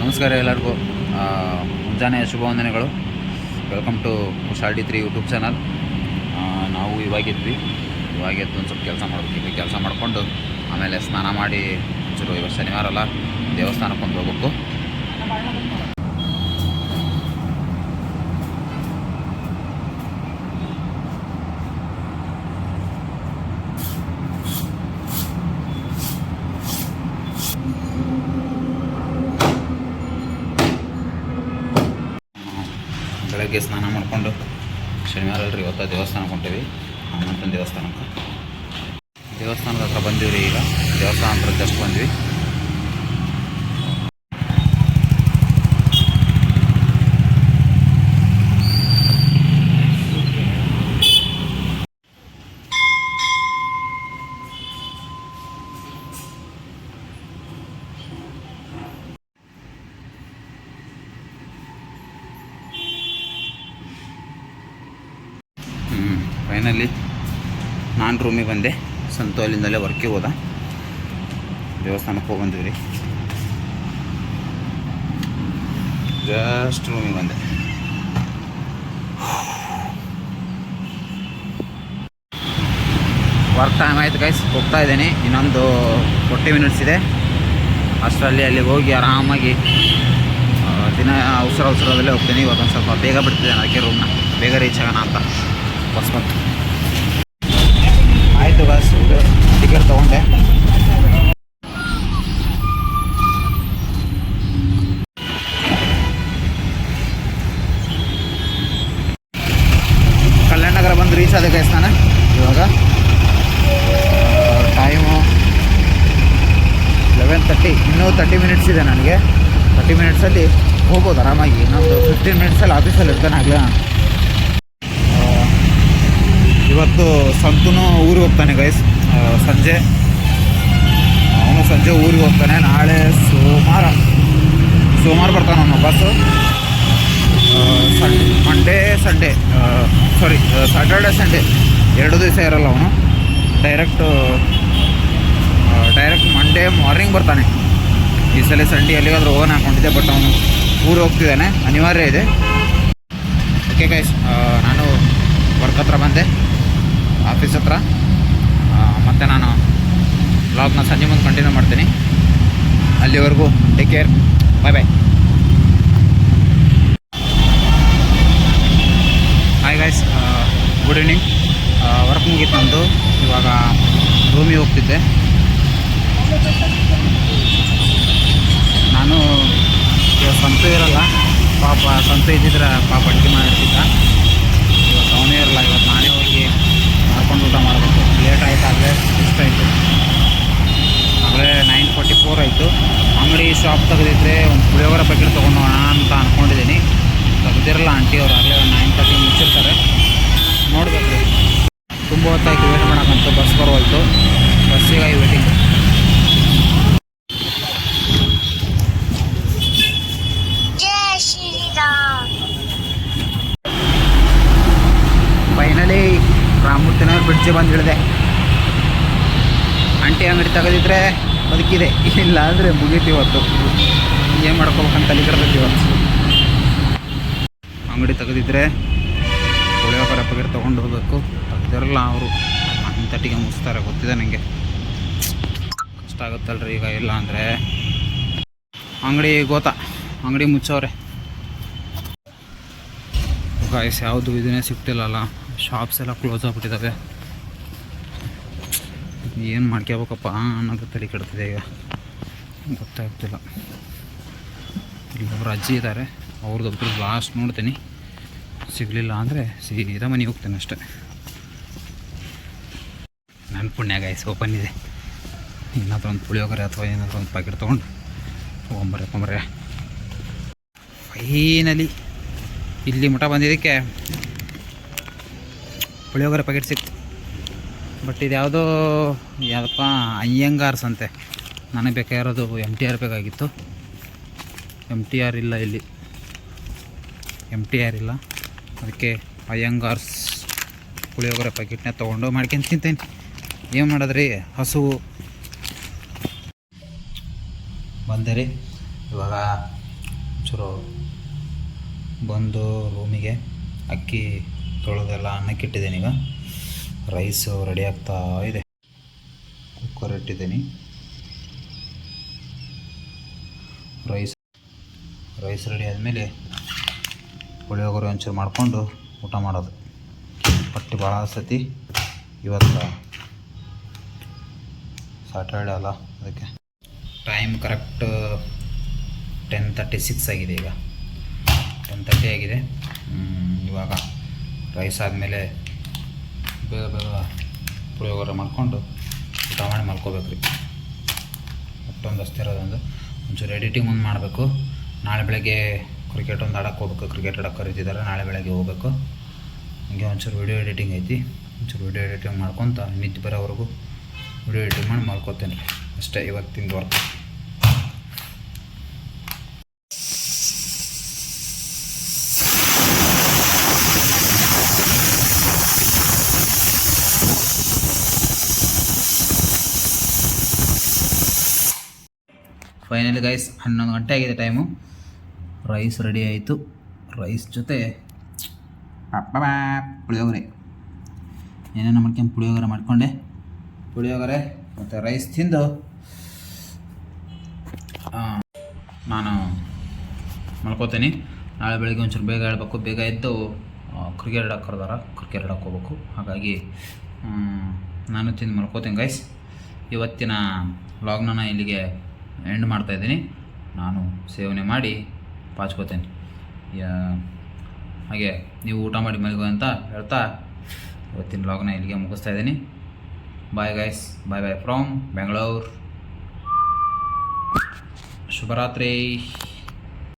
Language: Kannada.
ನಮಸ್ಕಾರ ಎಲ್ಲರಿಗೂ ಮುಂಜಾನೆ ಶುಭ ವಂದನೆಗಳು. ವೆಲ್ಕಮ್ ಟು ಶಾಲ್ಟಿ3 ಯೂಟ್ಯೂಬ್ ಚಾನಲ್. ನಾವು ಇವಾಗಿದ್ದು ಒಂದು ಸ್ವಲ್ಪ ಕೆಲಸ ಮಾಡಬೇಕು. ಕೆಲಸ ಮಾಡಿಕೊಂಡು ಆಮೇಲೆ ಸ್ನಾನ ಮಾಡಿ ಇವತ್ತು ಶನಿವಾರ ಅಲ್ಲ, ದೇವಸ್ಥಾನಕ್ಕೆ ಹೋಗ್ಬೇಕು. ಬೆಳಗ್ಗೆ ಸ್ನಾನ ಮಾಡಿಕೊಂಡು ಶನಿವಾರ ಅಲ್ರಿ, ಇವತ್ತು ದೇವಸ್ಥಾನಕ್ಕೆ ಹೊಂಟೀವಿ. ಹನುಮಂತನ ದೇವಸ್ಥಾನದ ಹತ್ರ ಬಂದೀವಿ ರೀ. ಈಗ ದೇವಸ್ಥಾನ ಹತ್ರ ಜಸ್ಟ್ ಬಂದ್ವಿ. ಫೈನಲಿ ನಾನು ರೂಮಿಗೆ ಬಂದೆ. ಸಂತು ಅಲ್ಲಿಂದಲೇ ವರ್ಕಿಗೆ ಹೋದ. ದೇವಸ್ಥಾನಕ್ಕೆ ಹೋಗಿ ಬಂದಿವಿ ರೀ. ಜಸ್ಟ್ ರೂಮಿಗೆ ಬಂದೆ. ವರ್ಕ್ ಟೈಮ್ ಆಯಿತು ಗೈಸ್, ಹೋಗ್ತಾ ಇದ್ದೀನಿ. ಇನ್ನೊಂದು 40 ಮಿನಿಟ್ಸ್ ಇದೆ. ಅಷ್ಟರಲ್ಲಿ ಅಲ್ಲಿಗೆ ಹೋಗಿ ಆರಾಮಾಗಿ ದಿನ ಅವಸರದಲ್ಲೇ ಹೋಗ್ತೀನಿ. ಇವತ್ತೊಂದು ಸ್ವಲ್ಪ ಬೇಗ ಬಿಡ್ತಿದ್ದೇನೆ, ಅದಕ್ಕೆ ರೂಮ್ನ ಬೇಗ ರೀಚ್ ಆಗೋಣ ಅಂತ ಬಸ್ ಬಂತು. ಆಯಿತು ಬಸ್, ಇದು ಟಿಕೆಟ್ ತೊಗೊಂಡೆ. ಕಲ್ಯಾಣ ನಗರ ಬಂದು ರೀಚ್ ಆದ ಗೈಸ್ ನಾನು. ಇವಾಗ ಟೈಮು 11:30. ಇನ್ನೂ 30 ಮಿನಿಟ್ಸ್ ಇದೆ ನನಗೆ. 30 ಮಿನಿಟ್ಸಲ್ಲಿ ಹೋಗ್ಬೋದು ಆರಾಮಾಗಿ. ಇನ್ನೊಂದು 15 ಮಿನಿಟ್ಸಲ್ಲಿ ಆಫೀಸಲ್ಲಿ ಇರ್ತಾನೆ ಆಗಲೇ. ಇವತ್ತು ಸಂತೂನು ಊರಿಗೆ ಹೋಗ್ತಾನೆ ಗೈಸ್. ಅವನು ಸಂಜೆ ಊರಿಗೆ ಹೋಗ್ತಾನೆ. ನಾಳೆ ಸೋಮವಾರ ಬರ್ತಾನೆ ಅವನು ಬಸ್ಸು. ಸ್ಯಾಟರ್ಡೆ ಸಂಡೇ 2 ದಿವಸ ಇರಲ್ಲ ಅವನು. ಡೈರೆಕ್ಟ್ ಮಂಡೇ ಮಾರ್ನಿಂಗ್ ಬರ್ತಾನೆ. ಈ ಸಲ ಸಂಡೇ ಎಲ್ಲಿಗಾದ್ರೂ ಹೋಗೋಣ ಹಾಕೊಂಡಿದ್ದೆ, ಬಟ್ ಅವನು ಊರಿಗೆ ಹೋಗ್ತಿದ್ದಾನೆ, ಅನಿವಾರ್ಯ ಇದೆ. ಓಕೆ ಗೈಸ್, ನಾನು ವರ್ಕ್ ಹತ್ರ ಬಂದೆ, ಆಫೀಸ್ ಹತ್ರ. ಮತ್ತು ನಾನು ವ್ಲಾಗ್ನ ಸಂಜೆ ಮುಂದೆ ಕಂಟಿನ್ಯೂ ಮಾಡ್ತೀನಿ. ಅಲ್ಲಿವರೆಗೂ take care, bye. Hi guys, good evening. Work ಮುಗೀತು ನಮ್ಮದು. ಇವಾಗ ರೂಮಿಗೆ ಹೋಗ್ತಿದ್ದೆ ನಾನು. ಇವಾಗ ಸಂತು ಇರಲ್ಲ ಪಾಪ. ಸಂತು ಇದ್ದಿದ್ರೆ ಪಾಪ ಅಡುಗೆ ಮಾಡಿರ್ತಿದ್ದ. ಇವತ್ತು ಅವನೇ ಇರಲ್ಲ. ಇವತ್ತು ನಾನೇ ಹೋಗಿ ಮಾಡ್ಕೊಂಡು ಊಟ ಮಾಡಬೇಕು. ಲೇಟ್ ಆಯಿತು, ಆಗಲೇ ಎಷ್ಟಾಯಿತು, ಆಗಲೇ 9:44 ಆಯಿತು. ಅಂಗಡಿ ಶಾಪ್ ತೆಗೆದಿದ್ರೆ ಒಂದು ಪುಳಿಯೋಗರೆ ಪ್ಯಾಕೆಟ್ ತೊಗೊಂಡೋಣ ಅಂತ ಅಂದ್ಕೊಂಡಿದ್ದೀನಿ. ತೆಗೆದಿರಲ್ಲ ಆಂಟಿ ಅವರು. ಆಗಲೇ 9:30 ಮುಚ್ಚಿರ್ತಾರೆ. ನೋಡ್ಬೇಕು ರೀ. ತುಂಬ ಹೊತ್ತಾಯ್ತು ವೇಟ್ ಮಾಡೋಕ್ಕಂತೂ. ಬಸ್ ಬರೋಲ್ತು. ಬಸ್ಸಿಗಾಗಿ ವೇಟಿಂಗ್. ಫೈನಲಿ ರಾಮಮೂರ್ತಿನಗರ ಬ್ರಿಡ್ಜ್ ಬಂದು ಇಳಿದೆ. ಆಂಟಿ ಅಂಗಡಿ ತೆಗೆದಿದ್ರೆ ಬದುಕಿದೆ, ಇಲ್ಲ ಅಂದರೆ ಮುಗೀತು. ಇವತ್ತು ಏನು ಮಾಡ್ಕೋಬೇಕಂತ ಅಲ್ಲಿಗಿರ್ತೈತಿ. ಇವತ್ತು ಅಂಗಡಿ ತೆಗೆದಿದ್ರೆ ಪುಳಿಯೋಗರೆ ಪ್ಯಾಕೆಟ್ ತೊಗೊಂಡು ಹೋಗಬೇಕು. ತೆಗೆದಿರಲ್ಲ ಅವರು. 9:30ಗೆ ಮುಗಿಸ್ತಾರೆ, ಗೊತ್ತಿದೆ ನನಗೆ. ಕಷ್ಟ ಆಗುತ್ತಲ್ರಿ ಈಗ. ಇಲ್ಲ ಅಂದರೆ ಅಂಗಡಿ ಮುಚ್ಚೋರೆ ಗಾಯ್ಸ್. ಯಾವುದು ಇದನ್ನೇ ಸಿಗ್ತಿಲ್ಲಲ್ಲ. ಶಾಪ್ಸ್ ಎಲ್ಲ ಕ್ಲೋಸ್ ಆಗಿಬಿಟ್ಟಿದ್ದಾವೆ. ಏನು ಮಾಡ್ಕೋಬೇಕಪ್ಪ ಅನ್ನೋದು ತಲೆ ಕೆಡ್ತಿದೆ ಈಗ. ಗೊತ್ತಾಗ್ತಿಲ್ಲ. ಇಲ್ಲೊಬ್ಬರು ಅಜ್ಜಿ ಇದ್ದಾರೆ, ಅವ್ರದ್ದೊಬ್ಬರು ಲಾಸ್ಟ್ ನೋಡ್ತೀನಿ. ಸಿಗಲಿಲ್ಲ ಅಂದರೆ ಸೀದಾ ಮನೆಗೆ ಹೋಗ್ತೇನೆ ಅಷ್ಟೇ. ನನ್ನ ಪುಣ್ಯ ಗಾಯ್ಸ್, ಓಪನ್ ಇದೆ. ಏನಾದರೂ ಒಂದು ಪುಳಿಯೋಗರೆ ಅಥವಾ ಏನಾದರೂ ಒಂದು ಪ್ಯಾಕೆಟ್ ತೊಗೊಂಡು ಹೋಗೊಂಬರ್ರೆ. ಫೈನಲಿ ಇಲ್ಲಿ ಮಠ ಬಂದಿದ್ದಕ್ಕೆ ಪುಳಿಯೋಗರೆ ಪ್ಯಾಕೆಟ್ ಸಿಕ್ತು. ಬಟ್ ಇದು ಯಾವುದಪ್ಪ ಅಯ್ಯಂಗಾರ್ಸ್ ಅಂತೆ. ನನಗೆ ಬೇಕಾಗಿರೋದು MTR ಬೇಕಾಗಿತ್ತು. MTR ಇಲ್ಲ ಇಲ್ಲಿ. MTR ಇಲ್ಲ, ಅದಕ್ಕೆ ಅಯ್ಯಂಗಾರ್ಸ್ ಪುಳಿಯೋಗರೆ ಪ್ಯಾಕೆಟ್ನ ತೊಗೊಂಡು ಮಾಡ್ಕೊಂಡು ತಿಂತೇನೆ. ಏನು ಮಾಡೋದ್ರಿ, ಹಸುವು ಬಂದೆ ರೀ. ಇವಾಗ ಒಂಚೂರು ಬಂದು ರೂಮಿಗೆ ಅಕ್ಕಿ ತೊಳೆದೆಲ್ಲ ಅನ್ನಕ್ಕಿಟ್ಟಿದ್ದೀನಿ. ಈಗ ರೈಸು ರೆಡಿ ಆಗ್ತಾ ಇದೆ. ಕುಕ್ಕರ್ ಇಟ್ಟಿದ್ದೀನಿ. ರೈಸ್ ರೆಡಿ ಆದಮೇಲೆ ಪುಳಿಯೋಗರೆ ಒಂಚೂರು ಮಾಡಿಕೊಂಡು ಊಟ ಮಾಡೋದು. ಹೊಟ್ಟೆ ಭಾಳ ಸತಿ ಇವತ್ತು ಸಾಟರ್ಡೆ ಅಲ್ಲ, ಅದಕ್ಕೆ ಟೈಮ್ ಕರೆಕ್ಟ್ 10:36 ಆಗಿದೆ. ಈಗ 10:30 ಆಗಿದೆ. ಇವಾಗ ರೈಸ್ ಆದಮೇಲೆ ಬೇಗ ಬೇಗ ಪುಳಿಯೋಗರೆ ಮಾಡಿಕೊಂಡು ಊಟ ಮಾಡಿ ಮಲ್ಕೋಬೇಕು ರೀ. ಅಷ್ಟೊಂದು ಅಷ್ಟೇ ಇರೋದೊಂದು ಒಂಚೂರು ಎಡಿಟಿಂಗ್ ಒಂದು ಮಾಡಬೇಕು. ನಾಳೆ ಬೆಳಗ್ಗೆ ಕ್ರಿಕೆಟ್ ಒಂದು ಆಡೋಕ್ಕೆ ಹೋಗ್ಬೇಕು. ಕ್ರಿಕೆಟ್ ಆಡೋಕ್ಕೆ ಕರೀತಿದ್ದಾರೆ, ನಾಳೆ ಬೆಳಗ್ಗೆ ಹೋಗ್ಬೇಕು. ಹಂಗೆ ಒಂಚೂರು ವಿಡಿಯೋ ಎಡಿಟಿಂಗ್ ಐತಿ. ಒಂಚೂರು ವಿಡಿಯೋ ಎಡಿಟಿಂಗ್ ಮಾಡ್ಕೊತ ನಿದ್ದೆ ಬರೋವರೆಗೂ ವಿಡಿಯೋ ಎಡಿಟಿಂಗ್ ಮಾಡಿ ಮಾಡ್ಕೋತೇನೆ ರೀ. ಅಷ್ಟೇ ಇವತ್ತಿನ ವರ್ಕ್. ಫೈನಲಿ ಗೈಸ್ 11 ಗಂಟೆ ಆಗಿದೆ ಟೈಮು. ರೈಸ್ ರೆಡಿ ಆಯಿತು. ರೈಸ್ ಜೊತೆ ಪುಳಿಯೋಗರೆ ಏನೇನೋ ಮಾಡ್ಕೊಂಡು ಪುಳಿಯೋಗರೆ ಮಾಡಿಕೊಂಡೆ. ಪುಳಿಯೋಗರೆ ಮತ್ತು ರೈಸ್ ತಿಂದು ನಾನು ಮಲ್ಕೋತೀನಿ. ನಾಳೆ ಬೆಳಗ್ಗೆ ಒಂಚೂರು ಬೇಗ ಹೇಳ್ಬೇಕು. ಬೇಗ ಎದ್ದು ಕ್ರಿಕೆಟ್ ಆಡೋಕ್ಕೆ ಕರೆದಾರ, ಕ್ರಿಕೆಟ್ ಆಡೋಕ್ಕೆ ಹೋಗ್ಬೇಕು. ಹಾಗಾಗಿ ನಾನು ತಿಂದು ಮಲ್ಕೋತೀನಿ ಗೈಸ್. ಇವತ್ತಿನ ವ್ಲಾಗ್ನ ಇಲ್ಲಿಗೆ ಎಂಡ್ ಮಾಡ್ತಾಯಿದ್ದೀನಿ. ನಾನು ಸೇವನೆ ಮಾಡಿ ಪಾಚ್ಕೋತೇನೆ. ಹಾಗೆ ನೀವು ಊಟ ಮಾಡಿ ಮಲಗು ಅಂತ ಹೇಳ್ತಾ ಇವತ್ತಿನ ವ್ಲಾಗ್ನ ಇಲ್ಲಿಗೆ ಮುಗಿಸ್ತಾ ಇದ್ದೀನಿ. Bye guys, bye bye from Bengaluru. ಶುಭರಾತ್ರಿ.